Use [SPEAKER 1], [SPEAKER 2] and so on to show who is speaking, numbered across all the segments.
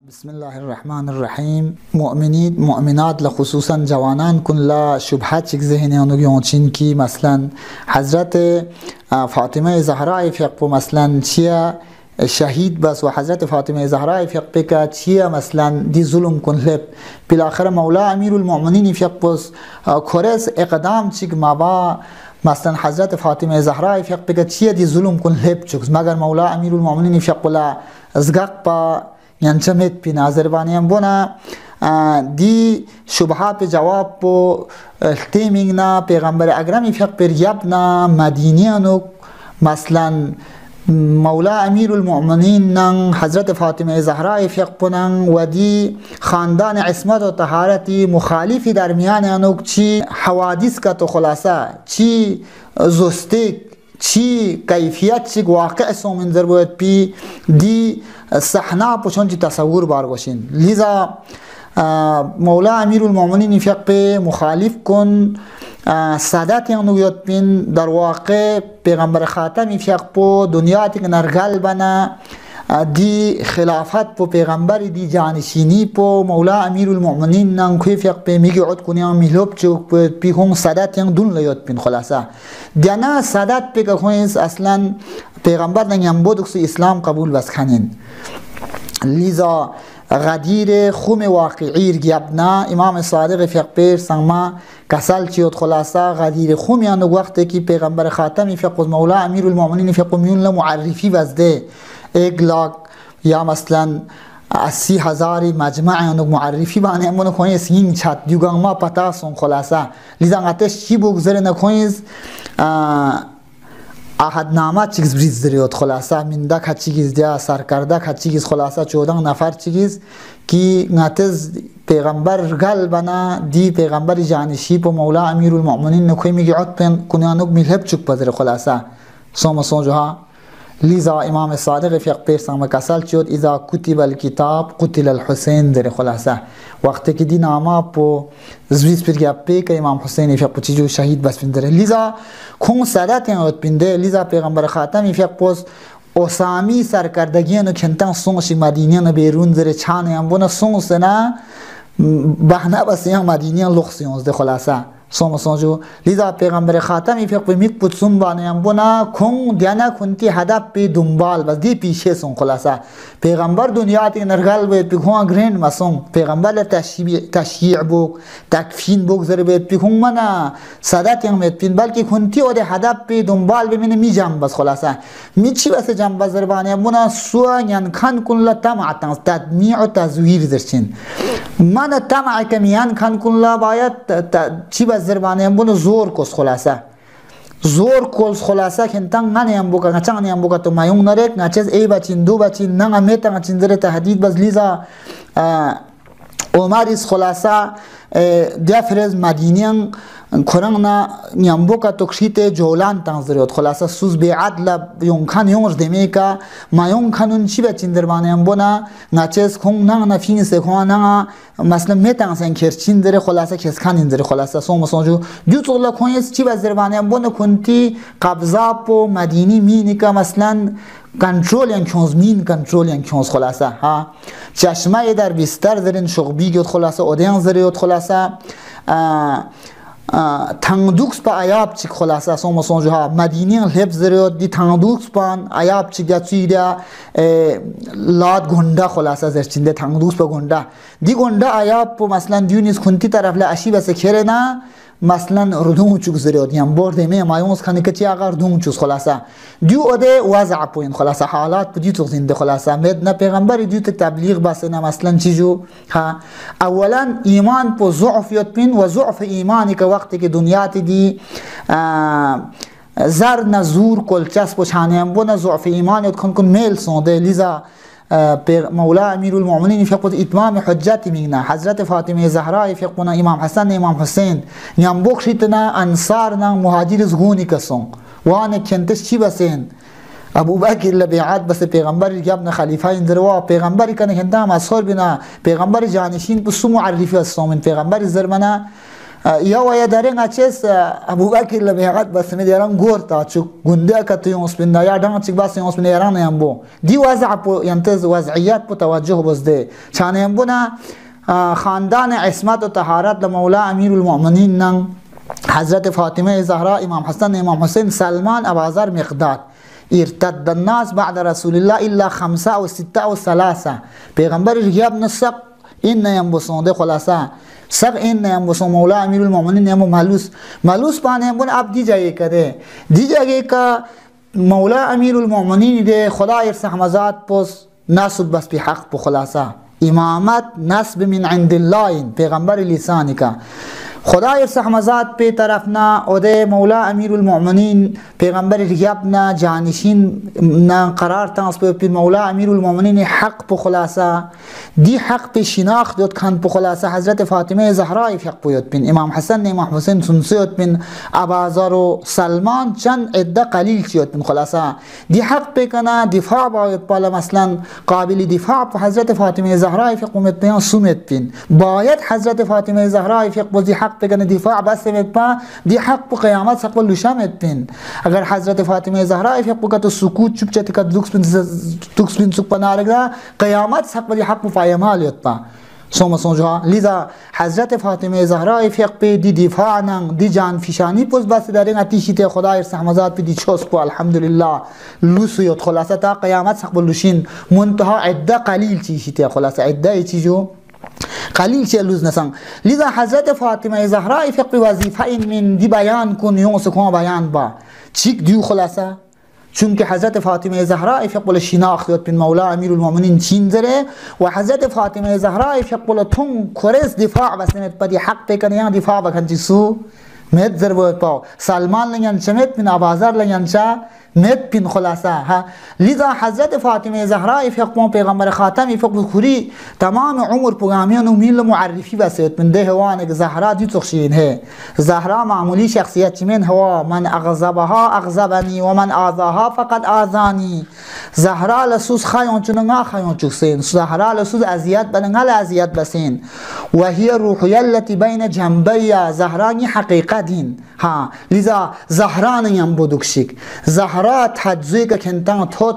[SPEAKER 1] بسم الله الرحمن الرحیم. مؤمنین مؤمنات لخصوصا جوانان کن لا شبهات چک ذهن آنو چین کی مثلا حضرت فاطمه زهرا فیق مثلا چیا شهید بس و حضرت فاطمه زهرا فیق بک چیا مثلا دی ظلم کن لب بالاخره مولا امیر المؤمنین فیق بس کورس اقدام چک ما مثلا حضرت فاطمه زهرا فیق بک چیا دی ظلم کن لب چک مگر مولا امیر المؤمنین فیق لا ازگاق با ینچمت پی نازربانیم بونا دی شبهات په جواب په تیمینگ نا پیغمبر اکرم فیق پر یبنا مدینیانو مثلا مولا امیر المؤمنین نن حضرت فاطمه زهرا فیق پنن و دی خاندان عصمت و طهارتی مخالفی درمیان انو چی حوادث کا تو خلاصه چی زستک چی کیفیت چی واقع سومنظر بود پی دی صحنه پوچون چی تصور بار گوشین لذا مولا امیر المؤمنین فیق پی مخالف کن سادات یانو یاد بین در واقع پیغمبر خاتم فیق پو دنیا تک نرگل بنا دی خلافت پو پیغمبر دی جانشینی پو مولا امیر المؤمنین نان کوی فیق پی میگی عد کنیم میلوب چوک پی هون سادات یان دون لیاد بین خلاصه دیانا سادات پی که خوینس اصلا پیغمبر نگیم بودکس اسلام قبول بس کنین لذا غدیر خوم واقعی گیابنا امام صادق فیق پیر سنگما کسل چیود خلاصه غدیر خوم یانو وقتی که پیغمبر خاتم فیق مولا امیر المؤمنین فیق میون معرفی وزده 1 लाख یا مثلا 80,000 مجمع یانو معرفی بانه امون کوین سین چات دیوگان ما پتا سون خلاصه لذا آتش چی بگذره نکنیز عهدنامه چیز بریز دریود خلاصه مندک ها چیز دیا سرکردک ها چیز خلاصه 14 نفر چیز کی ناتز پیغمبر گل بنا دی پیغمبر جانشی پو مولا امیر المؤمنین نکوی میگی عد پین کنیانوک میلهب چک پذر خلاصه سوم سونجوها لذا امام صادق فیق پیر سنگ کسل چود اذا کتب الکتاب قتل الحسین در خلاصه وقتی که دی نامه پو زویز پر گیا پی که امام حسین فیق پو چیجو شهید بس بندره لذا کون سادت یاد بنده لذا پیغمبر خاتم فیق پوست اسامی سرکردگیانو کنتن سونشی مدینیان بیرون زره چانه هم بونه سونس نه بهنه بس یان مدینیان لخصیونز ده خلاصه سوم سونجو لذا پیغمبر خاتم فیق پی میک پوت سون بانه هم بونه کون دیانا کنتی هدف پی دنبال بس دی پیشه سون خلاصه پیغمبر دنیا تی نرگل بید پی کون گرین مسون پیغمبر تشییع بوک تکفین بوک زر بید پی کون منا صدت یم بید پین بلکه کنتی او ده هدف پی دنبال بمینه می جنب بس خلاصه می چی بس جنب بس بانه هم بونه سوا ین کن کن لا تمع تدمیع و تزویر درچین من تمع کمیان کن کن لا باید چی بس زربانه هم بونه زور کس خلاصه زور کس خلاصه کنتن ننه هم بوکا نچان هم بوکا تو مایون نرک نچز ای بچین دو بچین ننه میتا نچین زره تحدید بس لیزا عمریس خلاصه دیافرز مدینیان کرنگنا نیامبوکا تکشیت جولان تنظریات خلاصه سوز بیعت لب یونکان یونش دیمی که ما یونکانون چی بچین دربانه هم بونا نچز کن ننگ نفین سکوان ننگ مثلا میتن سن کرچین داره خلاصه کسکانین داره خلاصه سوم سونجو دیو تولا کنیس چی بز دربانه هم بونا کنتی قبضا پو مدینی مینی که مثلا کنترل یان کنز مین کنترل یان کنز خلاصه ها چشمه در بیستر زرین شغبی گید خلاصه اودین زریوت خلاصه تندوکس با عیاب چیک خلاصه سوم سونجوها مدینیان لب زریوت دی تندوکس پان عیاب چیک یا چیریا لاد گنده خلاصه زرچنده تندوکس با گنده دی گنده عیاب پو مثلا دیونیز کنتی طرف لعشی بس کره نه مثلا ردون چوک زریاد یم برده می مایونس خانه کچی اگر ردون چوس خلاصه دیو اده وضع پوین خلاصه حالات بدی تو زنده خلاصه مد نه پیغمبر دیو تبلیغ بس نه مثلا چیجو ها اولا ایمان پو ضعف یاد بین و ضعف ایمانی که وقتی که دنیا دی زر نزور کل چسب و چانیم بونه ضعف ایمان یاد کن میل سونده لذا مولا امیر المؤمنین فیق بود اتمام حجتی میگنه حضرت فاطمه زهرا فیق بونا امام حسن امام حسین نیم بخشیتنا انصار نا مهاجر زغونی کسون وانه کنتش چی بسین ابو بکر لبیعت بس پیغمبر جابنا خلیفه اندروا پیغمبری کنه کنده هم اصحار بنا پیغمبر جانشین بسو معرفی استومن پیغمبر زرمنا یا و یا داره نچس ابوبکر لبیعت بس میدارن گورتا چو گنده که توی اسپین یا دام چیک باس اسپین ایران هم بو دی وضع پو ینتز وضعیت پو توجه بزده چانه هم بو نه خاندان عصمت و طهارت لمولا امیر المؤمنین نن حضرت فاطمه زهرا امام حسن امام حسین سلمان ابوذر مقداد ارتد الناس بعد رسول الله الا 5 او 6 او 3 پیغمبر ریاب نسق این نیم بسونده خلاصه سب این نیم بسون مولا امیر المؤمنین نیم ملوس پانه هم بون اب دی جایه کده دی جایه که مولا امیر المؤمنین ده خدا ارسحمزاد پس ناسد بس بی حق پو خلاصه امامت نسب من عند الله پیغمبر لسانی که خدا ارسحمزاد پی طرفنا اوده مولا امیر المؤمنین پیغمبر ریابنا جانشین نا قرار تانس پی مولا امیر المؤمنین حق پو خلاصه دی حق پی شناخت دوت کن پو خلاصه حضرت فاطمه زهرای حق پویت پین امام حسن امام حسین سنسیت پین ابوذر و سلمان چند عده قلیل چیت پین خلاصه دی حق پی کنا دفاع باید بالا مثلا قابل دفاع پو حضرت فاطمه زهرای حق پویت پین سومت پین باید حضرت فاطمه زهرای حق پوزی حق بگن دفاع بس میپا دی حق پو قیامت سقل لشامت پین اگر حضرت فاطمه زهرا افق پو تو سکوت چوب چتی که دوکس پین سک پنارگرا قیامت سقل دی حق پو فایمال یتپا سوما سونجها لذا حضرت فاطمه زهرا افق پی دی دفاع نن دی جان فشانی پوز بس دارین اتیشیت خدا ارسحمزاد پی دی چوس پو الحمدلله لوسیت خلاصه تا قیامت سقل لشین منتها عده قلیل چیشیت خلاصه عده چیجو قلیل چه لوز نسان لذا حضرت فاطمه زهرا فقه وظیفه این من دی بیان کن یون سکون بیان با چیک دیو خلاصه چون که حضرت فاطمه زهرا فقه شناخت بین مولا امیر المؤمنین چین زره و حضرت فاطمه زهرا فقه تون کرس دفاع بس نمت بدی حق بکن یا دفاع بکن چی سو مت زر بود پاو سلمان لنگن چمت بین ابوذر لنگن چا مت پین خلاصه ها لذا حضرت فاطمه زهرا فقه پیغمبر خاتم فقه خوری تمام عمر پیغامیان و میل معرفی وسیت من ده هوان که زهرا دی تخشین ہے زهرا معمولی شخصیت چمن هوا من اغضبها اغضبنی و من آذاها فقط آذانی زهرا لسوس خایون چنگا خایون چوسین زهرا لسوس اذیت بنگل اذیت بسین و هی روحی التي بین جنبی زهرا نی حقیقت دین ها لذا زهرا نیم بودکشیک زهرا تجزیه که کنتان تود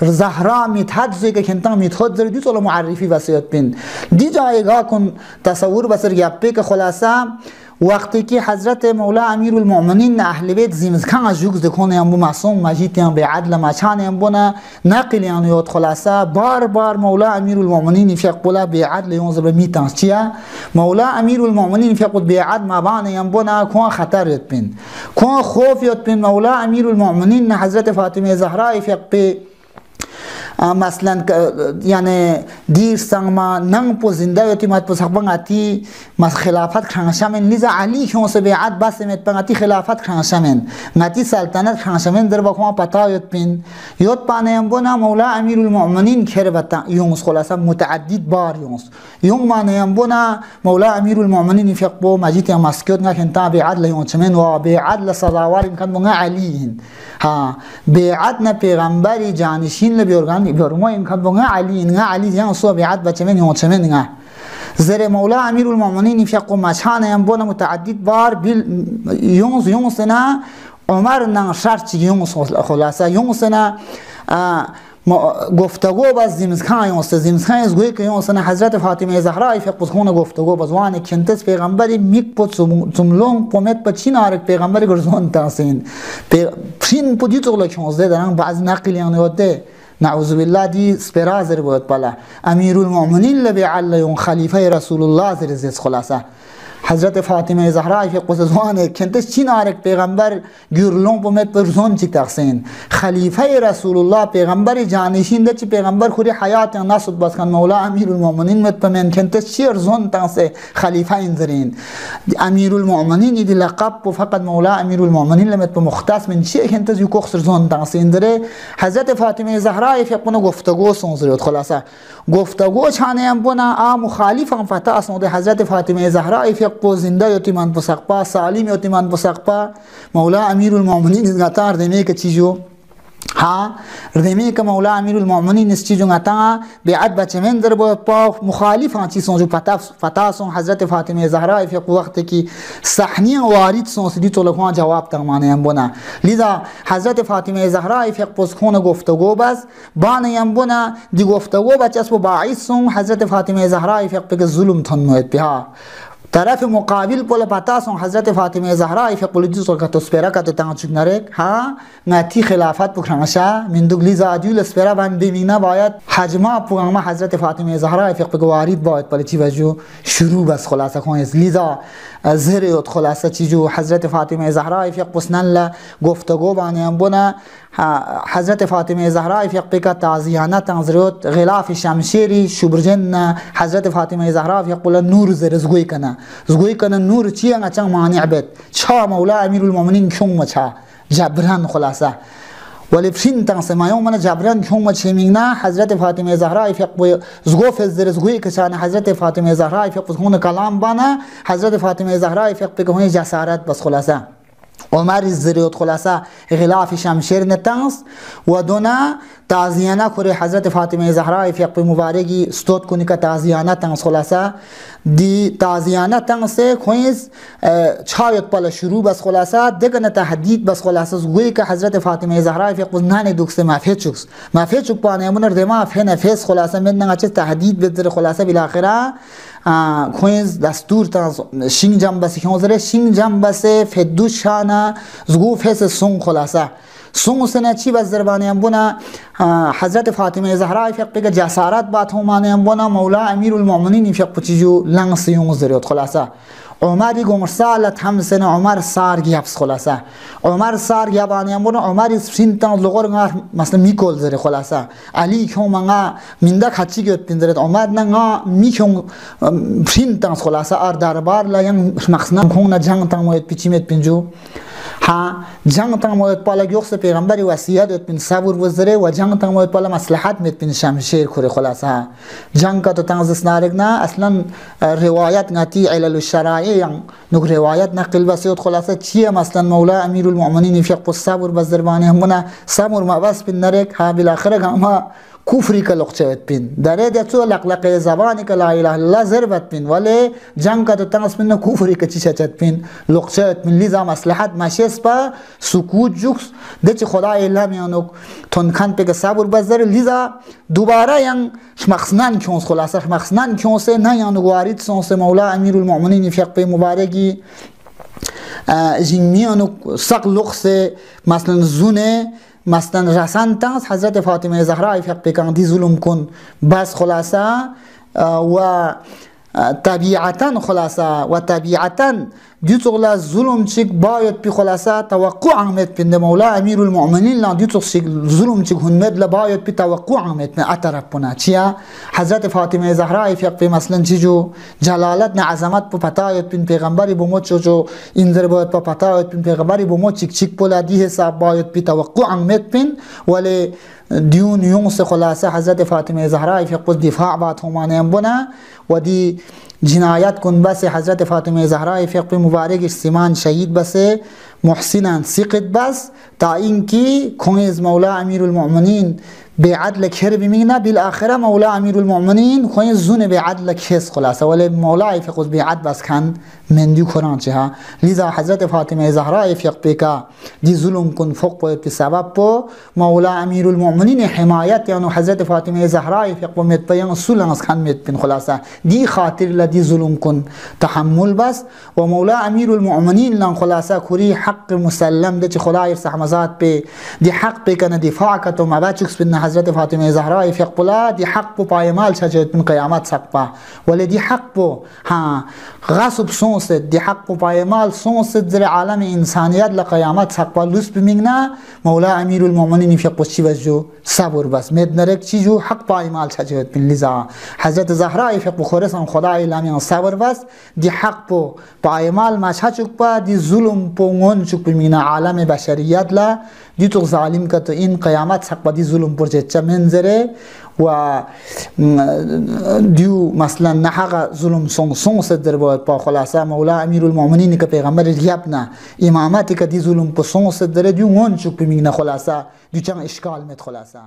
[SPEAKER 1] زهرا می تجزیه که کنتان می تود زردی طول معرفی وسیعت بین دی جایگاه کن تصور بسر گپی که خلاصه وقتی که حضرت مولا امیر المؤمنین اهل بیت زمزکان از جوگز دکونه هم بو معصوم مجید هم به عدل مچان هم بونه نقل هم یاد خلاصه بار مولا امیر المؤمنین فیق بولا به عدل یون زبر میتانس چیه مولا امیر المؤمنین فیق به عدل مبان هم بونه کون خطر یاد بین کون خوف یاد بین مولا امیر المؤمنین حضرت فاطمه زهرا فیق به مثلا یعنی دیر سنگ ما ننگ پو زنده یوتی مات پو سخبان آتی مس خلافت خانشامن لیزا علی کیون سے بیعت بس میت پنگاتی خلافت خانشامن ناتی سلطنت خانشامن در بکوان پتا یوت پین یوت پانه هم بونا مولا امیر المؤمنین کربتا یونس خلاصا متعدد بار یون مانه هم بونا مولا امیر المؤمنین فیق بو مجید هم مسکیوت نکن تا بیعت لیون چمن و بیعت لصداوار امکان بونگا علی هن ها بیعت نا پیغمبری جانشین لبیورگان بیورمو امکان بونگا علی نگا علی جان سو بیعت بچمن یون چمن نگا زر مولا امیر المؤمنین فیق مچانه هم بونا متعدد بار بیل یونس نا عمر نا شرط یونس خلاصه یونس نا گفتگو باز زمزخان یونس زمزخان از گوی که یونس نا حضرت فاطمه زهرا فیق خونه گفتگو باز وان کنتس پیغمبری میک پوت سملون پومت پچین آرک پیغمبری گرزون تاسین پرین پودی تو لکنزده دارن بعض نقلیان یاده نعوذ بالله دی سپرازر بود بالا امیر المؤمنین لبی علیون خلیفه رسول الله زرزیز خلاصه حضرت فاطمه زهرا فی قصصوانه کنتش چین آرک پیغمبر گرلون پومت پر زون چی تقسین خلیفه رسول الله پیغمبر جانشین ده چی پیغمبر خوری حیات ناسد بس کن مولا امیر المؤمنین مت پمن کنتش چی ارزون تقسه خلیفه انزرین امیر المؤمنین دی لقب و فقط مولا امیر المؤمنین لمت مختص من چی کنتش یو کوخسر زون تقسین دره حضرت فاطمه زهرا فی قنو گفتگو سونزریت خلاصه گفتگو چانه ام بنا مخالف هم فتا اسنود حضرت فاطمه زهرا فی قو زنده یتیمان بسقپا سالم یتیمان بسقپا مولا امیر المؤمنین گاتار دمه که چیزو ها ردمی که مولا امیر المؤمنین اس چیزوں آتا بیعت بچه من در با مخالف ہاں چیزوں جو پتا سوں حضرت فاطمه زهرا فی وقت کی صحنی وارد سوں سدی تو لگوان جواب تمانے ہم بنا لذا حضرت فاطمه زهرا فی پس خون گفتگو بس بان ہم بنا دی گفتگو بچ اس باعث سوں حضرت فاطمه زهرا فی پہ ظلم تھن نوت پہ طرف مقابل پول پتا سوں حضرت فاطمه زهرا فی قلدی تو کا تو سپیرا کا تو تان چک نرک ها ناتی خلافت بکرمشا من دوگلی زادیول اسپیرا بند بیمینا باید حجما پوگام حضرت فاطمه زهرا فی وارد باید پلچی وجو شروع بس خلاصه کنیز لیزا زهر خلاصه چیجو حضرت فاطمه زهرا فی پسنن ل گفتگو بانیم بنا حضرت فاطمه زهرا فی کا تعزیانه تنظرت غلاف شمشیری شبرجن حضرت فاطمه زهرا فی قول نور زرزگوی کنه نور چی انچان مانع بد چا مولا امیر المؤمنین کیوں مچا جبران خلاصه ولی فين تنسمع يوم من جبران كم تشمينا حضرت فاطمه زهرا في زغوف الزرزغوي كشان حضرت فاطمه زهرا في هون كلام بنا حضرت فاطمه زهرا في هون جسارت بس خلاصه عمر الزريوت خلاصه غلاف شمشير نتنس ودونا تعزیانه کوری حضرت فاطمه زهرا فی مبارکی استود کنی که تعزیانه تنس خلاصه دی تعزیانه تنس کویز چایت پل شروع بس خلاصه دگن تهدید بس خلاصه گویی که حضرت فاطمه زهرا فی نان دوکس مافی چوک پانه من ردما فی نفس خلاصه من نگاه تهدید بدر خلاصه بالاخره کویز دستور تنس شین جنبه کنزره شین جنبه فدو شانه زگو فیس سون خلاصه سون سنه چی بس زربانه بنا حضرت فاطمه زهرا فی که جسارت بات همانه بنا مولا امیر المؤمنین فی پچیجو لنگسیون زریوت خلاصه عمری گمرسالت هم سنه عمر سارگی حبس خلاصه عمر سارگی بانه بنا عمر سین تن لغور مثلا میکول زری خلاصه علی که منگا مندک حچی گیت پندرد عمر نگا میکون سین تن خلاصه ار دربار لایم مخصنا کون جنگ تن موید پیچیمت پنجو ها جنگ تمایت بالا گیوخس پیغمبری وصیت ات بین صبر وزره و جنگ تمایت بالا مصلحت میت بین شمشیر کوری خلاصه جنگ کا تو تنزس نارگ نا اصلا روایت نتی علل الشرائع نو روایت نقل بسیط خلاصه چیه مثلا مولا امیر المؤمنین فی صبر بزربانی همونه صبر ما بس بین نرگ ها بالاخره ما کفری که لقچه بین داره دیتو لقلق زبانی که لا اله الا الله ضربت بین ولی جنگ که تو تنس بین کفری که چیشه چت بین لقچه بین لیزا مصلحت مشیس با سکوت جوکس دیچ خدای الله میانو تنکن پی که صبر بزر لیزا دوباره ین شمخصنان کیونس خلاصه شمخصنان کیونسه نه یانو وارد سونس مولا امیر المؤمنین فی پی مبارکی جنمیانو سق لقصه مثلا زونه مثلا رسان تنس حضرت فاطمه زهرا فی پیکان دی ظلم کن بس خلاصه و طبیعتا خلاصه و طبیعتا دیوتوغلا ظلم چیک باید پی خلاصه توقع عمد پی مولا امیر المؤمنین لان دیوتوغ چیک ظلم چیک هنمد لباید پی توقع عمد پی اطرف پنا چیا حضرت فاطمه زهرا فی پی مثلا چیجو جلالت نه عظمت پو پتاید پی پیغمبری بومو چو اینجا باید پو پتاید پی پیغمبری بومو چیک چیک پولا دی حساب باید پی توقع عمد پی ولی دیون یونس خلاصه حضرت فاطمه زهرا فی قد دفاع بات همانه بنا و دی جنایت کن بس حضرت فاطمه زهرا فی مبارک سیمان شهید بس محسنا سقط بس تا اینکه کنیز مولا امیر المؤمنین بعدل کرب مینا بالاخره مولا امیر المؤمنین کنیز زون بعدل کس خلاصه ولی مولا فی قد بعد بس کن مندی قرآن چه لذا حضرت فاطمه زهرا فی پیکا دی ظلم کن فوق باید سبب پو مولا امیر المؤمنین حمایت یعنی حضرت فاطمه زهرا فی قومت بیان سولانس کن مت بین خلاصه دی خاطر لدی ظلم کن تحمل بس و مولا امیر المؤمنین لان خلاصه کوری حق مسلم ده خدای رحمزات به دی حق به کنه دفاع کتو مباچکس بین حضرت فاطمه زهرا فی قلا دی حق پو پایمال شجت بین قیامت سقبا ولی دی حق پو ها غصب سونست دی حق پو پایمال سونست در عالم انسانیت لقیامت سقبا لوس بمینگنا مولا امیر المؤمنین فی قشی وجو صبر بس مد نرک چیجو حق پایمال شجت بین لذا حضرت زهرا فی قخورسان خدای لامیان صبر بس دی حق پو پایمال مشهد چوک پا دی ظلم پو چوک بمینگنا عالم بشریت لا دیو تو ظالم که تو این قیامت حق بدی ظلم پرچه منظره و دیو مثلا نحق ظلم سون صدر باید با خلاصه مولا امیر المؤمنین که پیغمبر ریاب نه امامتی که دی ظلم په سون صدر دیو اون چوک میگن خلاصه دیو چنگ اشکال مت خلاصه